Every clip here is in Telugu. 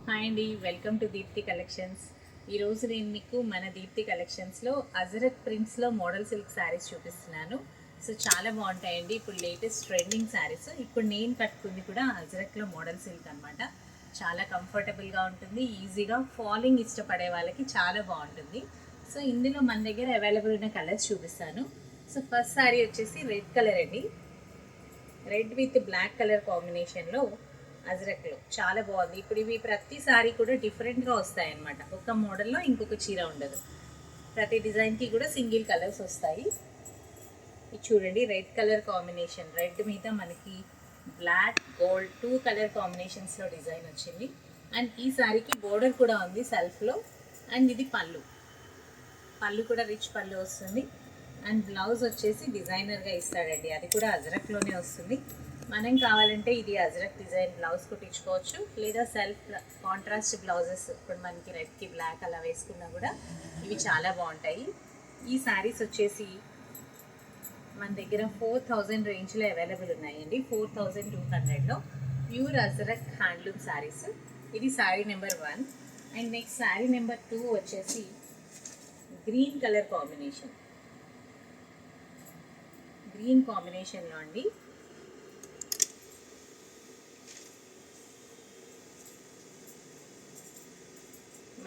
హాయ్ అండి, వెల్కమ్ టు దీప్తి కలెక్షన్స్. ఈరోజు నేను మీకు మన దీప్తి కలెక్షన్స్లో అజరక్ ప్రింట్స్లో మోడల్ సిల్క్ శారీస్ చూపిస్తున్నాను. సో చాలా బాగుంటాయండి. ఇప్పుడు లేటెస్ట్ ట్రెండింగ్ శారీస్. ఇప్పుడు నేను కట్టుకుంది కూడా అజరక్లో మోడల్ సిల్క్ అనమాట. చాలా కంఫర్టబుల్గా ఉంటుంది, ఈజీగా ఫాలింగ్ ఇష్టపడే వాళ్ళకి చాలా బాగుంటుంది. సో ఇందులో మన దగ్గర అవైలబుల్ ఉన్న కలర్స్ చూపిస్తాను. సో ఫస్ట్ శారీ వచ్చేసి రెడ్ కలర్ అండి. రెడ్ విత్ బ్లాక్ కలర్ కాంబినేషన్లో అజరక్లో చాలా బాగుంది. ఇప్పుడు ఇవి ప్రతి సారీ కూడా డిఫరెంట్గా వస్తాయి అన్నమాట. ఒక మోడల్లో ఇంకొక చీర ఉండదు. ప్రతి డిజైన్కి కూడా సింగిల్ కలర్స్ వస్తాయి. ఇది చూడండి, రెడ్ కలర్ కాంబినేషన్. రెడ్ మీద మనకి బ్లాక్ గోల్డ్ 2 కలర్ కాంబినేషన్స్లో డిజైన్ వచ్చింది. అండ్ ఈ సారీకి బోర్డర్ కూడా ఉంది సెల్ఫ్లో. అండ్ ఇది పళ్ళు. పళ్ళు కూడా రిచ్ పళ్ళు వస్తుంది. అండ్ బ్లౌజ్ వచ్చేసి డిజైనర్గా ఇస్తాడండి, అది కూడా అజరక్లోనే వస్తుంది. మనం కావాలంటే ఇది అజరక్ డిజైన్ బ్లౌజ్ కుట్టించుకోవచ్చు, లేదా సెల్ఫ్ కాంట్రాస్ట్ బ్లౌజెస్ ఇప్పుడు మనకి రెడ్కి బ్లాక్ అలా వేసుకున్నా కూడా ఇవి చాలా బాగుంటాయి. ఈ శారీస్ వచ్చేసి మన దగ్గర 4000 రేంజ్లో అవైలబుల్ ఉన్నాయండి. 4200లో ప్యూర్ అజరక్ హ్యాండ్లూమ్ శారీస్. ఇది sari number 1. And next sari number 2 వచ్చేసి గ్రీన్ కలర్ కాంబినేషన్. గ్రీన్ కాంబినేషన్లో అండి.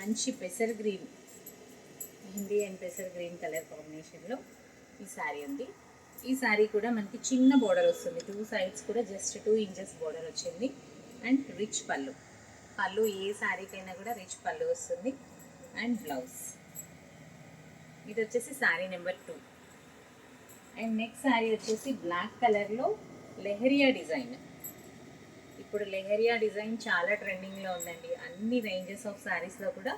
మంచి పెసర్ గ్రీన్, హిందీ అండ్ పెసర్ గ్రీన్ కలర్ కాంబినేషన్లో ఈ శారీ ఉంది. ఈ శారీ కూడా మనకి చిన్న బోర్డర్ వస్తుంది. 2 సైడ్స్ కూడా జస్ట్ 2 ఇంచెస్ బోర్డర్ వచ్చింది. అండ్ రిచ్ పళ్ళు. పళ్ళు ఏ శారీకైనా కూడా రిచ్ పళ్ళు వస్తుంది. And blouse. ఇది వచ్చేసి sari number 2. And next sari వచ్చేసి బ్లాక్ కలర్లో లెహరియా డిజైన్. ఇప్పుడు లెహరియా డిజైన్ చాలా ట్రెండింగ్లో ఉందండి. అన్ని రేంజెస్ ఆఫ్ శారీస్లో కూడా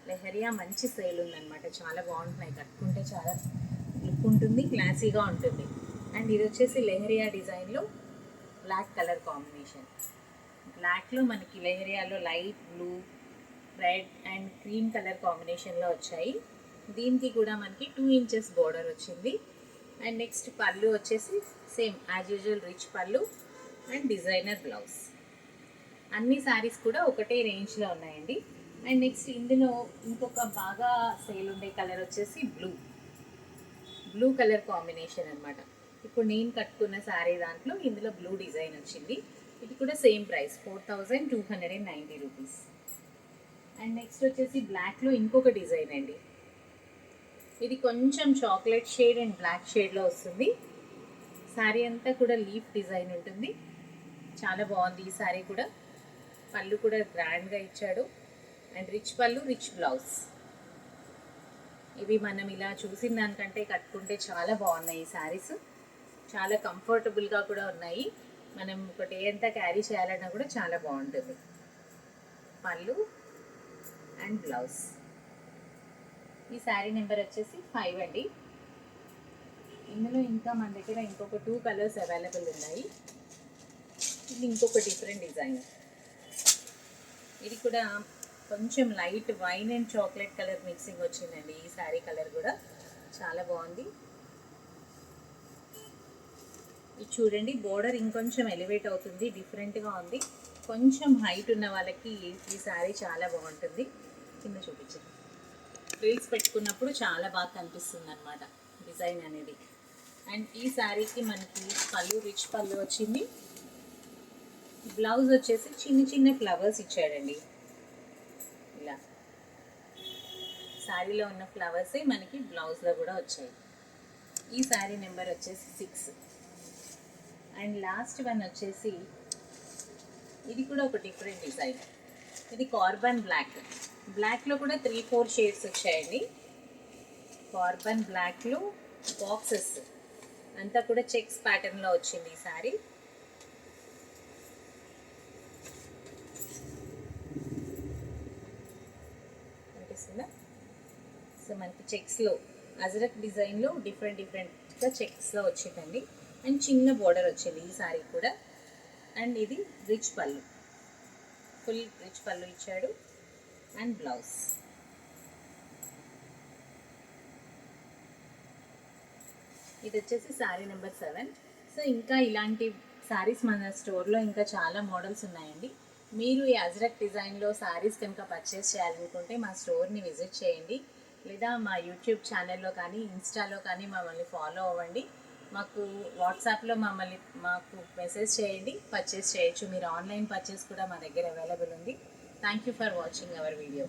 లెహరియా మంచి సేల్ ఉందన్నమాట. చాలా బాగుంటున్నాయి, కట్టుకుంటే చాలా లుక్ ఉంటుంది, క్లాసీగా ఉంటుంది. అండ్ ఇది వచ్చేసి లెహరియా డిజైన్లో బ్లాక్ కలర్ కాంబినేషన్. బ్లాక్లో మనకి లెహరియాలో light blue, red and cream colour కాంబినేషన్లో వచ్చాయి. దీనికి కూడా మనకి 2 ఇంచెస్ బోర్డర్ వచ్చింది. అండ్ నెక్స్ట్ పళ్ళు వచ్చేసి same as usual rich pallu and designer blouse. అన్ని శారీస్ కూడా ఒకటే రేంజ్లో ఉన్నాయండి. అండ్ నెక్స్ట్ ఇందులో ఇంకొక బాగా సేల్ ఉండే కలర్ వచ్చేసి బ్లూ కలర్ కాంబినేషన్ అనమాట. ఇప్పుడు నేను కట్టుకున్న శారీ దాంట్లో ఇందులో బ్లూ డిజైన్ వచ్చింది. ఇది కూడా same price 4290 rupees. And next వచ్చేసి బ్లాక్లో ఇంకొక డిజైన్ అండి. ఇది కొంచెం చాక్లెట్ షేడ్ అండ్ బ్లాక్ షేడ్లో వస్తుంది. శారీ అంతా కూడా లీఫ్ డిజైన్ ఉంటుంది. చాలా బాగుంది ఈ శారీ కూడా. పళ్ళు కూడా గ్రాండ్గా ఇచ్చాడు. అండ్ రిచ్ పళ్ళు, రిచ్ బ్లౌజ్. ఇవి మనం ఇలా చూసిన దానికంటే కట్టుకుంటే చాలా బాగున్నాయి ఈ శారీస్. చాలా కంఫర్టబుల్గా కూడా ఉన్నాయి. మనం ఒక డే అంతా క్యారీ చేయాలన్నా కూడా చాలా బాగుంటుంది. పళ్ళు అండ్ బ్లౌజ్. ఈ శారీ నెంబర్ వచ్చేసి 5 అండి. ఇందులో ఇంకా మన దగ్గర ఇంకొక 2 కలర్స్ అవైలబుల్ ఉన్నాయి. ఇది ఇంకొక డిఫరెంట్ డిజైన్. ఇది కూడా కొంచెం light wine and chocolate colour mixing వచ్చిందండి. ఈ శారీ కలర్ కూడా చాలా బాగుంది. ఇది చూడండి, బోర్డర్ ఇంకొంచెం ఎలివేట్ అవుతుంది, డిఫరెంట్గా ఉంది. కొంచెం హైట్ ఉన్న వాళ్ళకి ఈ శారీ చాలా బాగుంటుంది. కింద చూపించండి. ఫ్రిల్స్ పెట్టుకున్నప్పుడు చాలా బాగా కనిపిస్తుంది అనమాట డిజైన్ అనేది. అండ్ ఈ శారీకి మనకి పళ్ళు రిచ్ పళ్ళు వచ్చింది. బ్లౌజ్ వచ్చేసి చిన్న చిన్న ఫ్లవర్స్ ఇచ్చాడండి. ఇలా శారీలో ఉన్న ఫ్లవర్సే మనకి బ్లౌజ్లో కూడా వచ్చాయి. ఈ శారీ నెంబర్ వచ్చేసి 6. అండ్ లాస్ట్ వన్ వచ్చేసి ఇది కూడా ఒక డిఫరెంట్ డిజైన్. ఇది కార్బన్ బ్లాక్లో కూడా 3-4 షేడ్స్ వచ్చాయండి. కార్బన్ బ్లాక్లో బాక్సెస్ అంతా కూడా చెక్స్ ప్యాటర్న్లో వచ్చింది ఈ శారీ. కనిపిస్తుందా? సో మనకి చెక్స్లో అజరక్ డిజైన్లో డిఫరెంట్గా చెక్స్లో వచ్చిందండి. అండ్ చిన్న బోర్డర్ వచ్చింది ఈ శారీ కూడా. అండ్ ఇది రిచ్ పళ్ళు, ఫుల్ రిచ్ పళ్ళు ఇచ్చాడు. And blouse. ఇది వచ్చేసి శారీ నెంబర్ 7. సో ఇంకా ఇలాంటి శారీస్ మన స్టోర్లో ఇంకా చాలా మోడల్స్ ఉన్నాయండి. మీరు ఈ అజ్రక్ డిజైన్లో శారీస్ కనుక పర్చేస్ చేయాలనుకుంటే మా స్టోర్ని విజిట్ చేయండి, లేదా మా యూట్యూబ్ ఛానల్లో కానీ ఇన్స్టాలో కానీ మమ్మల్ని ఫాలో అవ్వండి. మాకు వాట్సాప్లో మాకు మెసేజ్ చేయండి, పర్చేస్ చేయొచ్చు. మీరు ఆన్లైన్ పర్చేస్ కూడా మా దగ్గర అవైలబుల్ ఉంది. Thank you for watching our video.